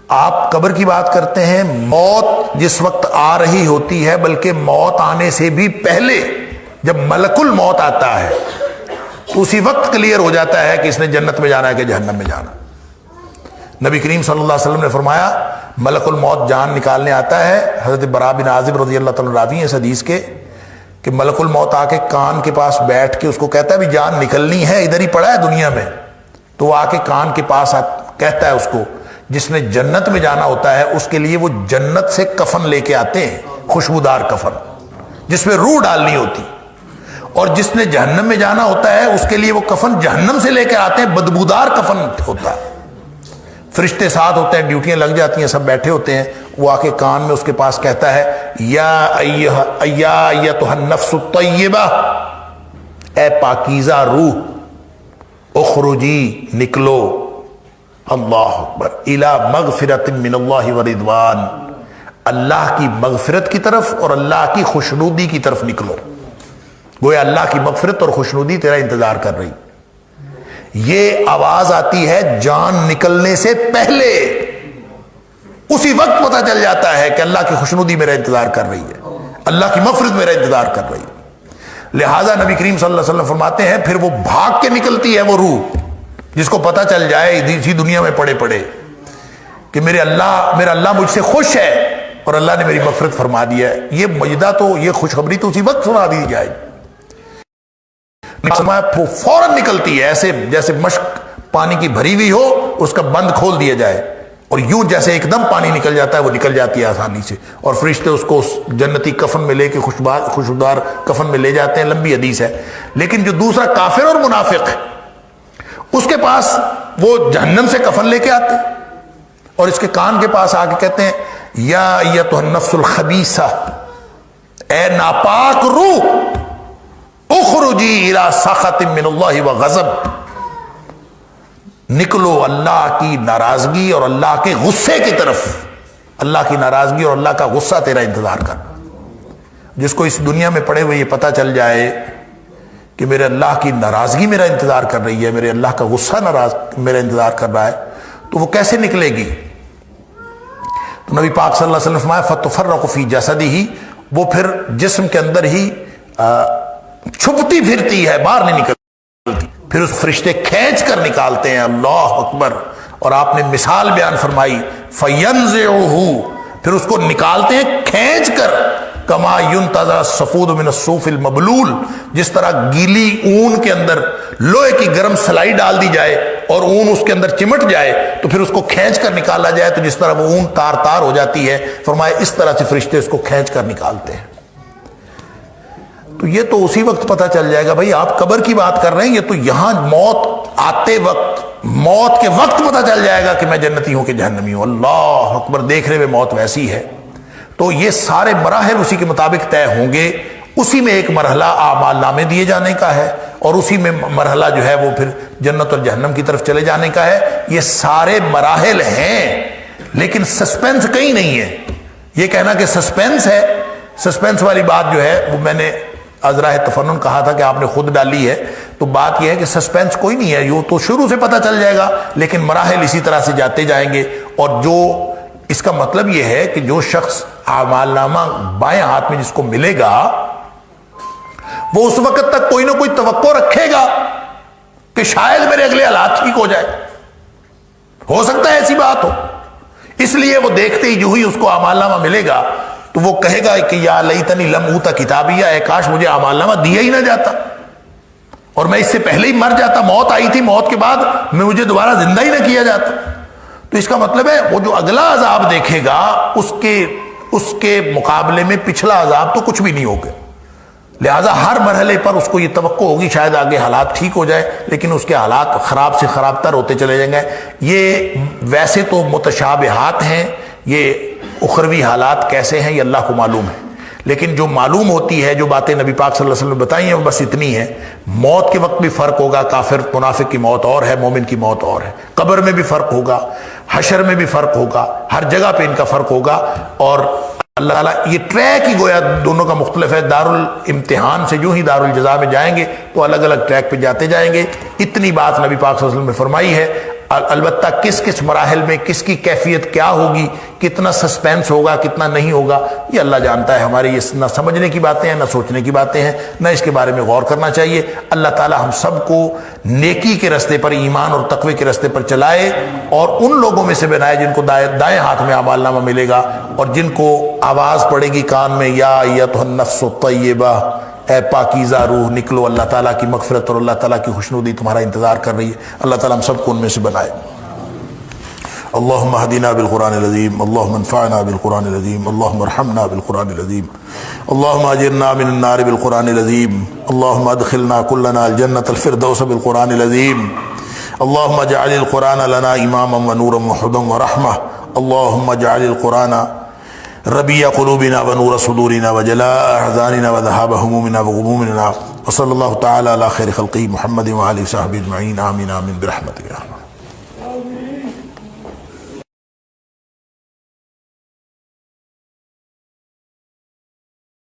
آپ قبر کی بات کرتے ہیں، موت جس وقت آ رہی ہوتی ہے، بلکہ موت آنے سے بھی پہلے جب ملک الموت آتا ہے تو اسی وقت کلیئر ہو جاتا ہے کہ اس نے جنت میں جانا ہے کہ جہنم میں جانا۔ نبی کریم صلی اللہ علیہ وسلم نے فرمایا ملک الموت جان نکالنے آتا ہے، حضرت براء بن عازب رضی اللہ تعالیٰ راوی ہیں اس حدیث کے، کہ ملک الموت آ کے کان کے پاس بیٹھ کے اس کو کہتا ہے بھی جان نکلنی ہے، ادھر ہی پڑا ہے دنیا میں، تو وہ آ کے کان کے پاس کہتا ہے اس کو جس نے جنت میں جانا ہوتا ہے اس کے لیے وہ جنت سے کفن لے کے آتے ہیں، خوشبودار کفن جس میں روح ڈالنی ہوتی، اور جس نے جہنم میں جانا ہوتا ہے اس کے لیے وہ کفن جہنم سے لے کے آتے ہیں، بدبودار کفن ہوتا ہے۔ فرشتے ساتھ ہوتے ہیں، ڈیوٹیاں لگ جاتی ہیں، سب بیٹھے ہوتے ہیں، وہ آ کے کان میں اس کے پاس کہتا ہے یا ایتھا النفس الطیبہ، اے پاکیزہ روح، اخرجی نکلو، اللہ اکبر، الی مغفرۃ من اللہ ورضوان، اللہ کی مغفرت کی طرف اور اللہ کی خوشنودی کی طرف نکلو، گویا اللہ کی مغفرت اور خوشنودی تیرا انتظار کر رہی۔ یہ آواز آتی ہے جان نکلنے سے پہلے، اسی وقت پتہ چل جاتا ہے کہ اللہ کی خوشنودی میرا انتظار کر رہی ہے، اللہ کی مغفرت میرا انتظار کر رہی ہے۔ لہٰذا نبی کریم صلی اللہ علیہ وسلم فرماتے ہیں پھر وہ بھاگ کے نکلتی ہے وہ روح، جس کو پتہ چل جائے اسی دنیا میں پڑے پڑے کہ میرا اللہ مجھ سے خوش ہے اور اللہ نے میری مغفرت فرما دیا ہے۔ یہ مجدہ تو، یہ خوشخبری تو اسی وقت سنا دی جائے، فوراً نکلتی ہے، ایسے جیسے مشک پانی کی بھری ہوئی ہو، اس کا بند کھول دیا جائے اور یوں جیسے ایک دم پانی نکل جاتا ہے وہ نکل جاتی ہے آسانی سے، اور فرشتے اس کو اس جنتی کفن میں لے کے خوشبودار کفن میں لے جاتے ہیں۔ لمبی حدیث ہے۔ لیکن جو دوسرا کافر اور منافق ہے اس کے پاس وہ جہنم سے کفن لے کے آتے ہیں اور اس کے کان کے پاس آ کے کہتے ہیں یا ایتھا النفس الخبیثہ، اے ناپاک روح، اخرجی الی سخط من اللہ وغضب، نکلو اللہ کی ناراضگی اور اللہ کے غصے کی طرف، اللہ کی ناراضگی اور اللہ کا غصہ تیرا انتظار کر۔ جس کو اس دنیا میں پڑے ہوئے یہ پتہ چل جائے کہ میرے اللہ کی ناراضگی میرا انتظار کر رہی ہے، میرے اللہ کا غصہ میرا انتظار کر رہا ہے، تو وہ کیسے نکلے گی؟ تو نبی پاک صلی اللہ علیہ وسلم نے فرمایا فتفرق فی جسدہ، وہ پھر جسم کے اندر ہی چھپتی پھرتی ہے، باہر نہیں نکلتی، پھر اس فرشتے کھینچ کر نکالتے ہیں، اللہ اکبر۔ اور آپ نے مثال بیان فرمائی فَيَنزِعُهُ، پھر اس کو نکالتے ہیں کھینچ کر، کما ينتزع الصفود من الصوف المبلول، جس طرح گیلی اون کے اندر لوہے کی گرم سلائی ڈال دی جائے اور اون اس کے اندر چمٹ جائے تو پھر اس کو کھینچ کر نکالا جائے تو جس طرح وہ اون تار تار ہو جاتی ہے، فرمایا اس طرح سے فرشتے اس کو کھینچ کر نکالتے ہیں۔ تو یہ تو اسی وقت پتہ چل جائے گا بھائی، آپ قبر کی بات کر رہے ہیں، یہ تو یہاں موت آتے وقت، موت کے وقت پتہ چل جائے گا کہ میں جنتی ہوں کہ جہنمی ہوں۔ اللہ اکبر، دیکھ رہے ہوئے موت ویسی ہے۔ تو یہ سارے مراحل اسی کے مطابق طے ہوں گے، اسی میں ایک مرحلہ اعمال نامے دیے جانے کا ہے اور اسی میں مرحلہ جو ہے وہ پھر جنت اور جہنم کی طرف چلے جانے کا ہے۔ یہ سارے مراحل ہیں لیکن سسپینس کہیں نہیں ہے۔ یہ کہنا کہ سسپینس ہے، سسپینس والی بات جو ہے وہ میں نے ازراہ تفنن کہا تھا کہ آپ نے خود ڈالی ہے، تو بات یہ ہے کہ سسپینس کوئی نہیں ہے، یہ تو شروع سے پتہ چل جائے گا لیکن مراحل اسی طرح سے جاتے جائیں گے۔ اور جو اس کا مطلب یہ ہے کہ جو شخص اعمال نامہ بائیں ہاتھ میں جس کو ملے گا وہ اس وقت تک کوئی نہ کوئی توقع رکھے گا کہ شاید میرے اگلے حالات ٹھیک ہو جائے، ہو سکتا ہے ایسی بات ہو، اس لیے وہ دیکھتے ہی جو ہی اس کو اعمال نامہ ملے گا تو وہ کہے گا کہ یا لیتنی لم اوت کتابیہ، اے کاش مجھے اعمال نامہ دیا ہی نہ جاتا اور میں اس سے پہلے ہی مر جاتا، موت آئی تھی، موت کے بعد میں مجھے دوبارہ زندہ ہی نہ کیا جاتا۔ تو اس کا مطلب ہے وہ جو اگلا عذاب دیکھے گا اس کے مقابلے میں پچھلا عذاب تو کچھ بھی نہیں ہوگا، لہذا ہر مرحلے پر اس کو یہ توقع ہوگی شاید آگے حالات ٹھیک ہو جائے، لیکن اس کے حالات خراب سے خراب تر ہوتے چلے جائیں گے۔ یہ ویسے تو متشابہات ہیں، یہ اخروی حالات کیسے ہیں یہ اللہ کو معلوم ہے، لیکن جو معلوم ہوتی ہے، جو باتیں نبی پاک صلی اللہ علیہ وسلم نے بتائی ہیں وہ بس اتنی ہیں۔ موت کے وقت بھی فرق ہوگا، کافر منافق کی موت اور ہے، مومن کی موت اور ہے، قبر میں بھی فرق ہوگا، حشر میں بھی فرق ہوگا، ہر جگہ پہ ان کا فرق ہوگا۔ اور اللہ تعالیٰ یہ ٹریک ہی گویا دونوں کا مختلف ہے، دارالامتحان سے جو ہی دارالجزا میں جائیں گے تو الگ الگ ٹریک پہ جاتے جائیں گے۔ اتنی بات نبی پاک صلی اللہ علیہ وسلم نے فرمائی ہے۔ البتہ کس کس مراحل میں کس کی کیفیت کیا ہوگی، کتنا سسپینس ہوگا کتنا نہیں ہوگا، یہ اللہ جانتا ہے۔ ہماری یہ نہ سمجھنے کی باتیں ہیں نہ سوچنے کی باتیں ہیں، نہ اس کے بارے میں غور کرنا چاہیے۔ اللہ تعالی ہم سب کو نیکی کے راستے پر، ایمان اور تقوی کے راستے پر چلائے، اور ان لوگوں میں سے بنائے جن کو دائیں ہاتھ میں اعمال نامہ ملے گا، اور جن کو آواز پڑے گی کان میں، یا ایتھا النفس الطیبہ، اے پاکیزہ روح نکلو، اللہ تعالیٰ کی مغفرت اور اللہ تعالیٰ کی خوشنودی تمہارا انتظار کر رہی ہے۔ اللہ تعالیٰ ہم سب کو ان میں سے بنائے۔ اللہم اہدنا بالقرآن العظیم، اللہم انفعنا بالقرآن العظیم، اللہم ارحمنا بالقرآن العظیم، اللہم اجرنا من النار بالقرآن العظیم، اللہم ادخلنا کلنا الجنة الفردوس بالقرآن العظیم، اللہم اجعل القرآن لنا اماما ونورا وہدی ورحمہ، اللہم اجعل القرآن ربیع قلوبنا ونور صدورنا وجلاء احزاننا وذهاب همومنا وغمومنا، وصلی اللہ تعالی علی خیر خلقہ محمد وآلہ وصحبہ اجمعین، آمین آمین برحمتک۔